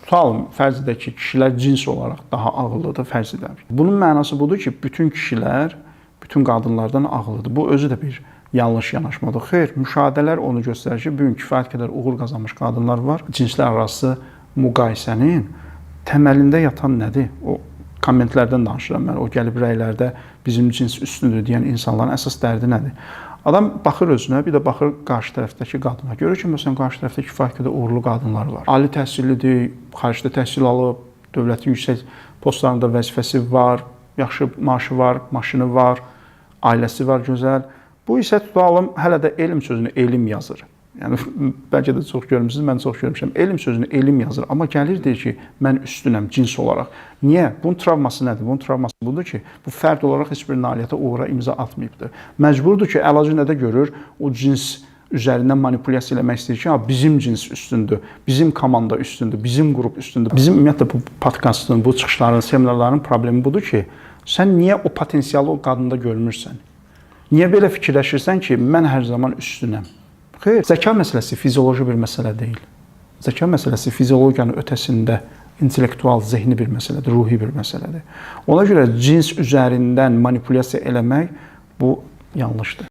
Tutalım, fərz edək ki, kişilər cins olaraq daha ağıllıdır, fərz edək. Bunun mənası budur ki, bütün kişilər, bütün qadınlardan ağıllıdır. Bu özü də bir yanlış yanaşmadır. Xeyr, müşahidələr onu göstərir ki, bugün kifayət qədər uğur qazanmış qadınlar var. Cinslər arası müqayisənin təməlində yatan nədir? O kommentlərdən danışıram mən. O gəlib rəylərdə bizim cins üstündür deyən insanların əsas dərdi nədir? Adam baxır özünə, bir də baxır qarşı tərəfdəki qadına. Görür ki, məsələn, qarşı tərəfdə kifayət qədər uğurlu qadınlar var. Ali təhsillidir, xaricdə təhsil alıb, dövlətin yüksək postlarında vəzifəsi var, yaxşı maaşı var, maşını var, ailəsi var, gözəl. Bu isə tutalım, hələ də elm sözünü elm yazır. Yəni, bəlkə də çox görmüsünüz, mən çox görmüşəm. Elm sözünü elm yazır, amma gəlir deyir ki, mən üstünəm cins olaraq. Niyə? Bunun travması nədir? Bunun travması budur ki, bu fərd olaraq heç bir nailiyyətə uğura imza atmayıbdır. Məcburdur ki, əlacı nədə görür? O cins üzərindən manipulyasiya eləmək istəyir ki, bizim cins üstündür, bizim komanda üstündür, bizim qrup üstündür. Bizim ümumiyyətlə bu podkastın, bu çıxışların, seminarların problemi budur ki, sən niyə o potensialı o qadında görmürsən? Niyə belə fikirləşirsən ki, mən hər zaman üstünəm? Xeyr, zəka məsələsi fizioloji bir məsələ deyil. Zəka məsələsi fiziologiyanın ötəsində intellektual, zehni bir məsələdir, ruhi bir məsələdir. Ona görə cins üzərindən manipulyasiya eləmək bu yanlışdır.